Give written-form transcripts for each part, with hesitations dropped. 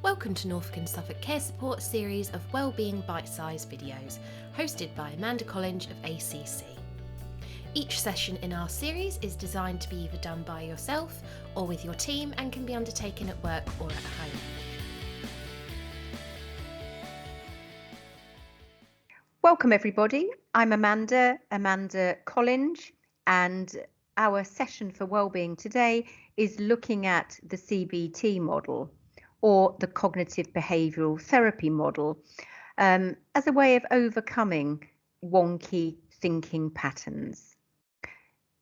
Welcome to Norfolk and Suffolk Care Support series of wellbeing bite-sized videos, hosted by Amanda Collins of ACC. Each session in our series is designed to be either done by yourself or with your team and can be undertaken at work or at home. Welcome everybody, I'm Amanda Collins, and our session for wellbeing today is looking at the Cbt model, or the cognitive behavioural therapy model, as a way of overcoming wonky thinking patterns.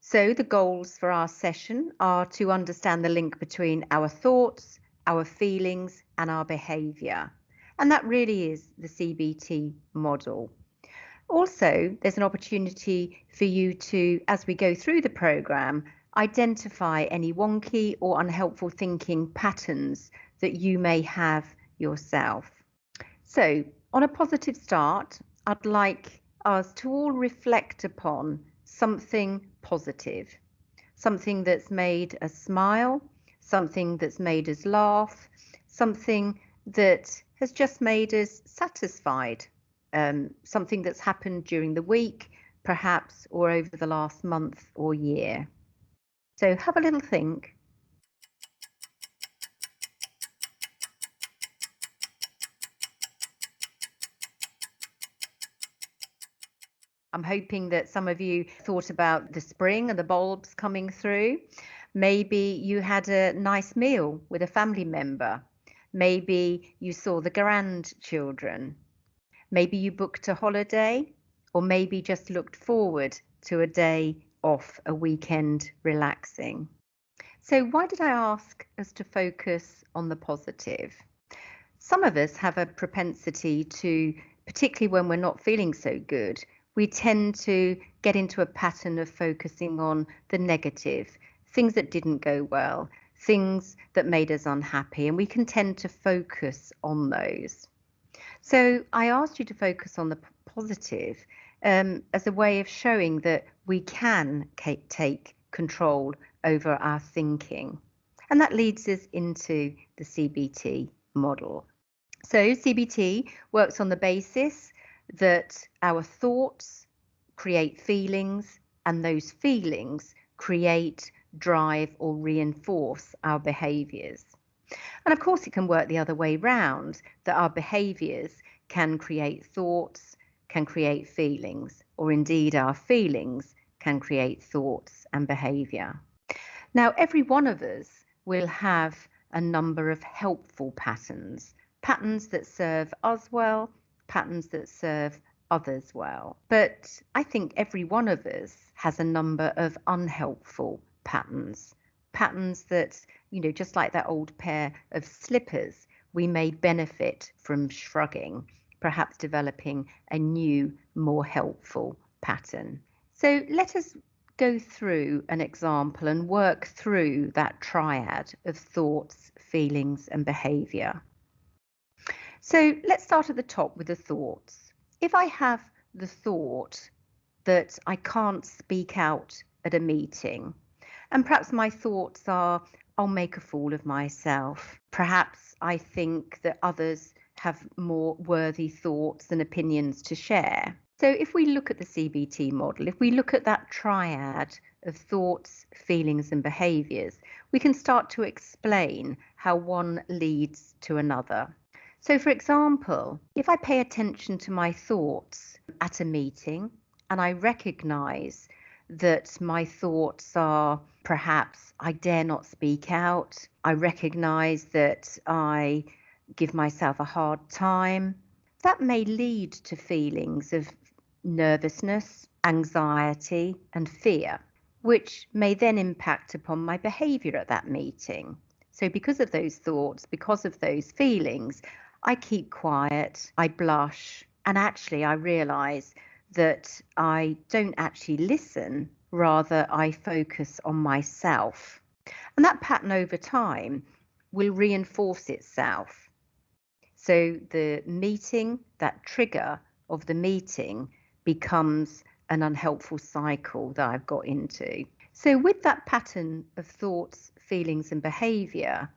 So the goals for our session are to understand the link between our thoughts, our feelings and our behaviour. And that really is the Cbt model. Also, there's an opportunity for you to, as we go through the programme, identify any wonky or unhelpful thinking patterns that you may have yourself. So, on a positive start, I'd like us to all reflect upon something positive, something that's made us smile, something that's made us laugh, something that has just made us satisfied. Something that's happened during the week, perhaps, or over the last month or year. So have a little think. I'm hoping that some of you thought about the spring and the bulbs coming through. Maybe you had a nice meal with a family member. Maybe you saw the grandchildren. Maybe you booked a holiday, or maybe just looked forward to a day off, a weekend relaxing. So why did I ask us to focus on the positive? Some of us have a propensity to, particularly when we're not feeling so good, we tend to get into a pattern of focusing on the negative, things that didn't go well, things that made us unhappy, and we can tend to focus on those. So I asked you to focus on the positive as a way of showing that we can take control over our thinking. And that leads us into the Cbt model. So Cbt works on the basis that our thoughts create feelings, and those feelings create, drive or reinforce our behaviours. And of course, it can work the other way round, that our behaviours can create thoughts, can create feelings, or indeed our feelings can create thoughts and behaviour. Now, every one of us will have a number of helpful patterns, patterns that serve us well, patterns that serve others well. But I think every one of us has a number of unhelpful patterns. Patterns that, just like that old pair of slippers, we may benefit from shrugging, perhaps developing a new, more helpful pattern. So let us go through an example and work through that triad of thoughts, feelings and behaviour. So let's start at the top with the thoughts. If I have the thought that I can't speak out at a meeting, and perhaps my thoughts are, I'll make a fool of myself. Perhaps I think that others have more worthy thoughts and opinions to share. So if we look at the Cbt model, if we look at that triad of thoughts, feelings and behaviours, we can start to explain how one leads to another. So for example, if I pay attention to my thoughts at a meeting and I recognise that my thoughts are, perhaps I dare not speak out, I recognise that I give myself a hard time, that may lead to feelings of nervousness, anxiety and fear, which may then impact upon my behaviour at that meeting. So because of those thoughts, because of those feelings, I keep quiet, I blush, and actually I realise that I don't actually listen, rather I focus on myself. And that pattern over time will reinforce itself. So the meeting, that trigger of the meeting, becomes an unhelpful cycle that I've got into. So with that pattern of thoughts, feelings and behaviour,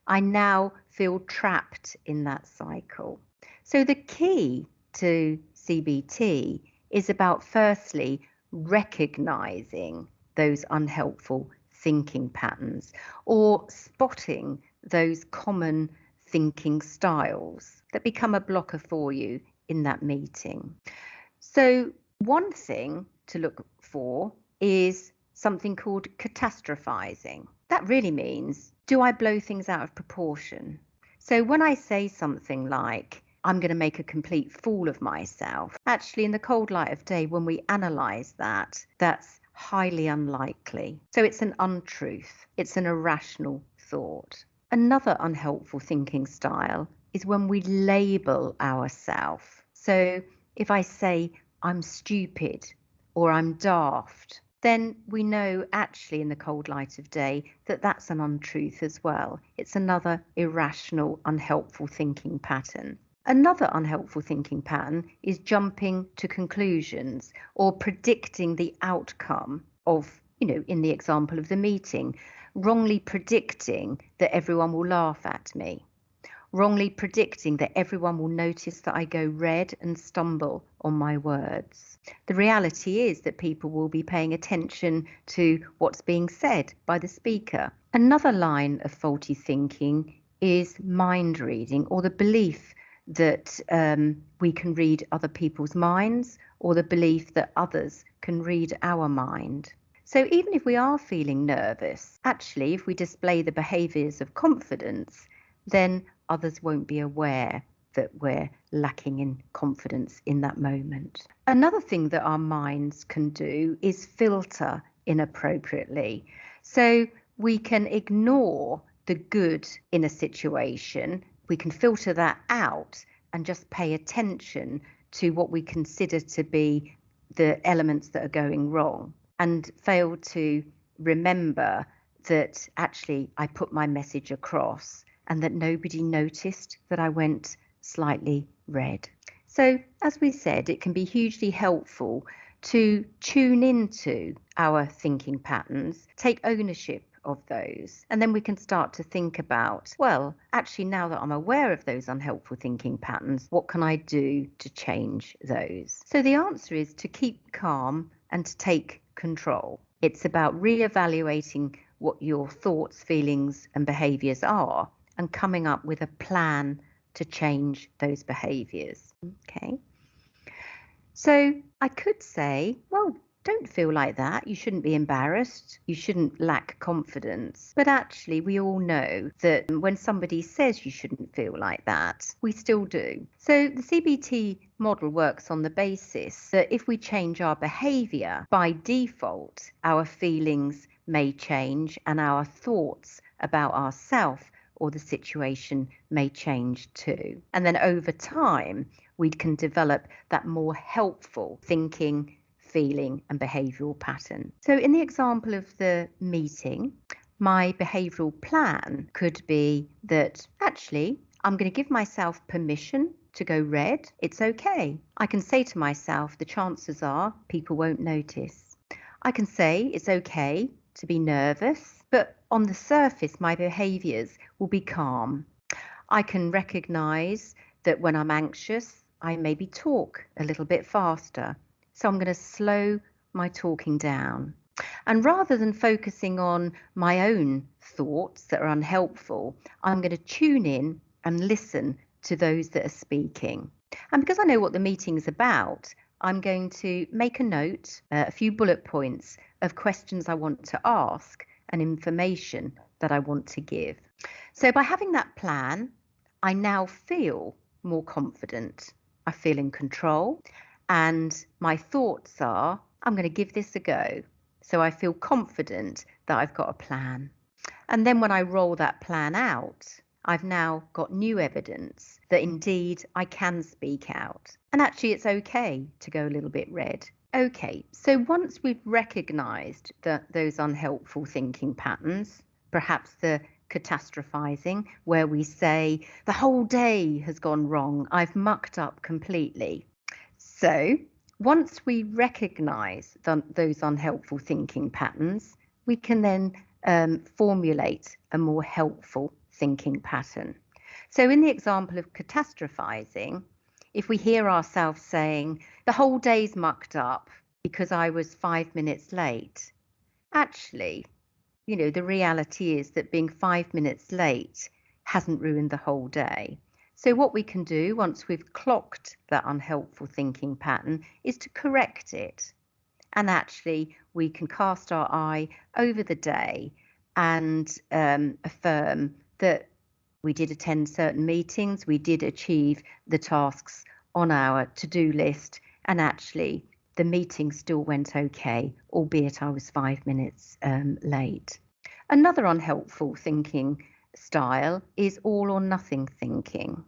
I now feel trapped in that cycle. So the key to CBT is about firstly recognizing those unhelpful thinking patterns or spotting those common thinking styles that become a blocker for you in that meeting. So one thing to look for is something called catastrophizing. That really means, do I blow things out of proportion? So when I say something like, I'm going to make a complete fool of myself, actually in the cold light of day, when we analyze that, that's highly unlikely. So it's an untruth. It's an irrational thought. Another unhelpful thinking style is when we label ourselves. So if I say I'm stupid or I'm daft, then we know actually in the cold light of day that that's an untruth as well. It's another irrational, unhelpful thinking pattern. Another unhelpful thinking pattern is jumping to conclusions or predicting the outcome of, in the example of the meeting, wrongly predicting that everyone will laugh at me, wrongly predicting that everyone will notice that I go red and stumble on my words. The reality is that people will be paying attention to what's being said by the speaker. Another line of faulty thinking is mind reading, or the belief that we can read other people's minds, or the belief that others can read our mind. So even if we are feeling nervous, actually, if we display the behaviours of confidence, then others won't be aware that we're lacking in confidence in that moment. Another thing that our minds can do is filter inappropriately. So we can ignore the good in a situation. We can filter that out and just pay attention to what we consider to be the elements that are going wrong, and fail to remember that actually I put my message across and that nobody noticed that I went slightly red. So as we said, it can be hugely helpful to tune into our thinking patterns, take ownership of those, and then we can start to think about, well, actually now that I'm aware of those unhelpful thinking patterns, what can I do to change those? So the answer is to keep calm and to take control. It's about re-evaluating what your thoughts, feelings and behaviours are and coming up with a plan to change those behaviours. Okay. So I could say, well, don't feel like that. You shouldn't be embarrassed. You shouldn't lack confidence. But actually, we all know that when somebody says you shouldn't feel like that, we still do. So the CBT model works on the basis that if we change our behaviour, by default, our feelings may change and our thoughts about ourselves or the situation may change too. And then over time, we can develop that more helpful thinking, feeling and behavioural pattern. So in the example of the meeting, my behavioural plan could be that actually I'm going to give myself permission to go red. It's okay. I can say to myself, the chances are people won't notice. I can say it's okay to be nervous, but on the surface, my behaviours will be calm. I can recognise that when I'm anxious, I maybe talk a little bit faster. So I'm going to slow my talking down. And rather than focusing on my own thoughts that are unhelpful, I'm going to tune in and listen to those that are speaking. And because I know what the meeting is about, I'm going to make a note, a few bullet points of questions I want to ask and information that I want to give. So by having that plan, I now feel more confident. I feel in control. And my thoughts are, I'm going to give this a go. So I feel confident that I've got a plan. And then when I roll that plan out, I've now got new evidence that indeed I can speak out. And actually it's okay to go a little bit red. Okay, so once we've recognised those unhelpful thinking patterns, perhaps the catastrophizing, where we say, the whole day has gone wrong, I've mucked up completely. So once we recognise those unhelpful thinking patterns, we can then formulate a more helpful thinking pattern. So in the example of catastrophizing, if we hear ourselves saying, the whole day's mucked up because I was 5 minutes late, actually, the reality is that being 5 minutes late hasn't ruined the whole day. So what we can do once we've clocked that unhelpful thinking pattern is to correct it. And actually, we can cast our eye over the day and affirm that we did attend certain meetings, we did achieve the tasks on our to-do list, and actually the meeting still went okay, albeit I was 5 minutes late. Another unhelpful thinking style is all or nothing thinking.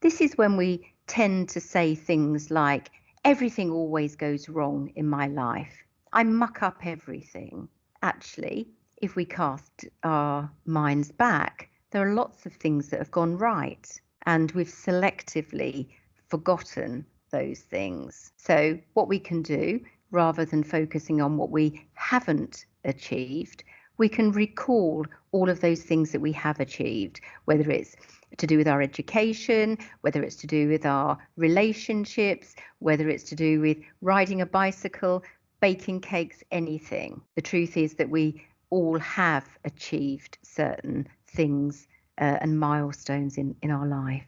This is when we tend to say things like, everything always goes wrong in my life. I muck up everything. Actually, if we cast our minds back, there are lots of things that have gone right, and we've selectively forgotten those things. So what we can do, rather than focusing on what we haven't achieved, we can recall all of those things that we have achieved, whether it's to do with our education, whether it's to do with our relationships, whether it's to do with riding a bicycle, baking cakes, anything. The truth is that we all have achieved certain things and milestones in our life.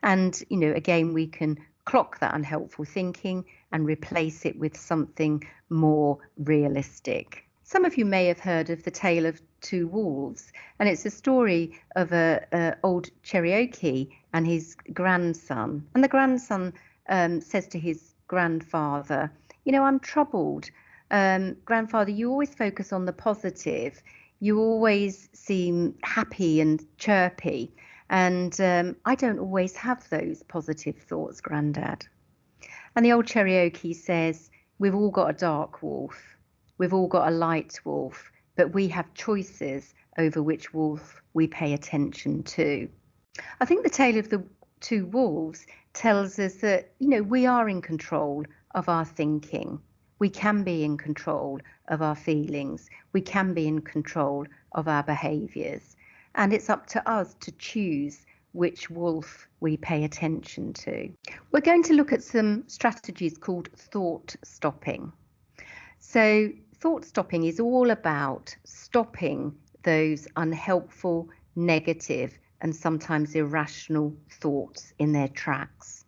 And, again, we can clock that unhelpful thinking and replace it with something more realistic. Some of you may have heard of the tale of two wolves, and it's a story of a old Cherokee and his grandson. And the grandson says to his grandfather, I'm troubled. Grandfather, you always focus on the positive. You always seem happy and chirpy. And I don't always have those positive thoughts, Grandad. And the old Cherokee says, we've all got a dark wolf. We've all got a light wolf, but we have choices over which wolf we pay attention to. I think the tale of the two wolves tells us that, we are in control of our thinking. We can be in control of our feelings. We can be in control of our behaviours. And it's up to us to choose which wolf we pay attention to. We're going to look at some strategies called thought stopping. So thought stopping is all about stopping those unhelpful, negative, and sometimes irrational thoughts in their tracks.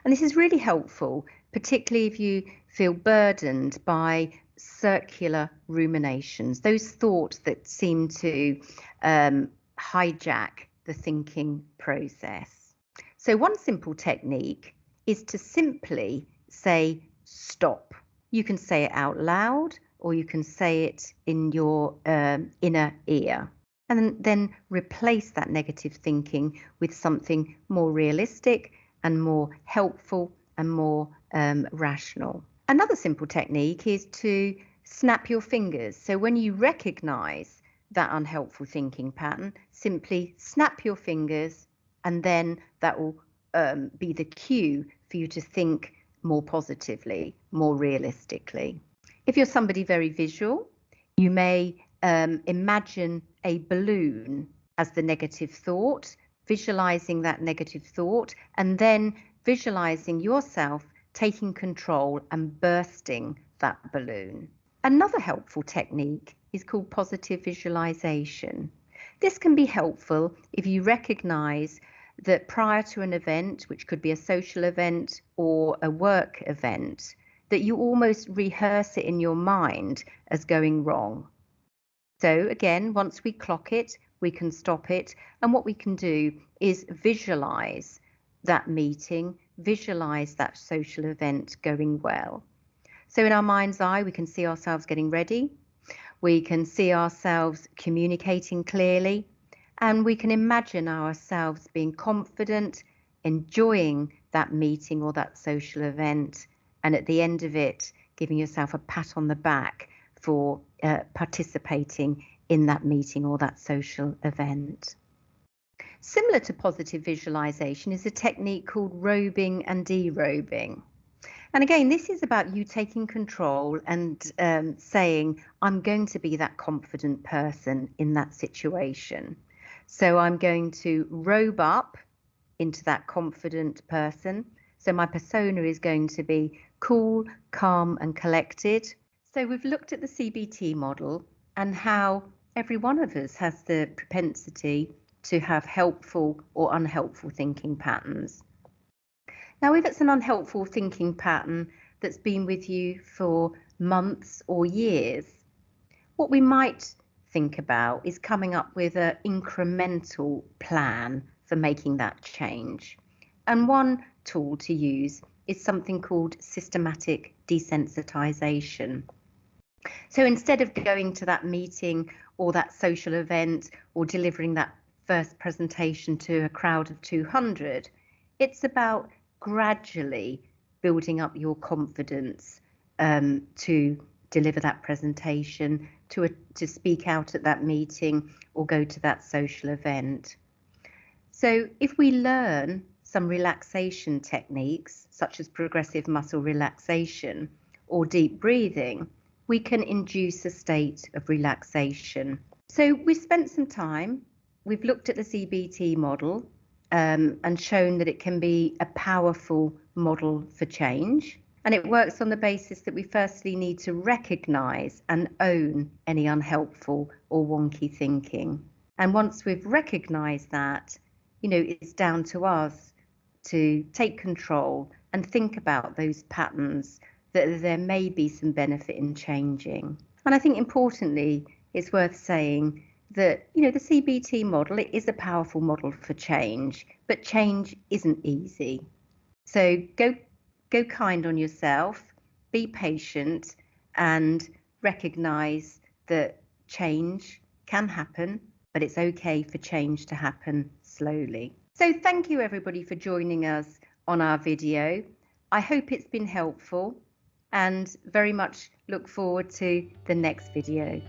And this is really helpful, particularly if you feel burdened by circular ruminations, those thoughts that seem to hijack the thinking process. So one simple technique is to simply say stop. You can say it out loud, or you can say it in your inner ear, and then replace that negative thinking with something more realistic and more helpful and more rational. Another simple technique is to snap your fingers. So when you recognize that unhelpful thinking pattern, simply snap your fingers, and then that will be the cue for you to think more positively, more realistically. If you're somebody very visual, you may imagine a balloon as the negative thought, visualizing that negative thought, and then visualizing yourself taking control and bursting that balloon. Another helpful technique is called positive visualization. This can be helpful if you recognize that prior to an event, which could be a social event or a work event, that you almost rehearse it in your mind as going wrong. So again, once we clock it, we can stop it. And what we can do is visualize that meeting, visualize that social event going well. So in our mind's eye, we can see ourselves getting ready. We can see ourselves communicating clearly, and we can imagine ourselves being confident, enjoying that meeting or that social event, and at the end of it, giving yourself a pat on the back for participating in that meeting or that social event. Similar to positive visualization is a technique called robing and derobing. And again, this is about you taking control and saying, I'm going to be that confident person in that situation. So I'm going to robe up into that confident person. So my persona is going to be cool, calm, and collected. So we've looked at the CBT model and how every one of us has the propensity to have helpful or unhelpful thinking patterns. Now, if it's an unhelpful thinking pattern that's been with you for months or years, what we might think about is coming up with an incremental plan for making that change. And one tool to use is something called systematic desensitization. So instead of going to that meeting or that social event or delivering that first presentation to a crowd of 200, it's about gradually building up your confidence to deliver that presentation, to speak out at that meeting or go to that social event. So if we learn some relaxation techniques, such as progressive muscle relaxation or deep breathing, we can induce a state of relaxation. So we've spent some time, we've looked at the CBT model and shown that it can be a powerful model for change. And it works on the basis that we firstly need to recognize and own any unhelpful or wonky thinking. And once we've recognized that, it's down to us to take control and think about those patterns that there may be some benefit in changing. And I think importantly, it's worth saying that, the CBT model, it is a powerful model for change, but change isn't easy. So go kind on yourself, be patient, and recognize that change can happen, but it's okay for change to happen slowly. So thank you everybody for joining us on our video. I hope it's been helpful and very much look forward to the next video.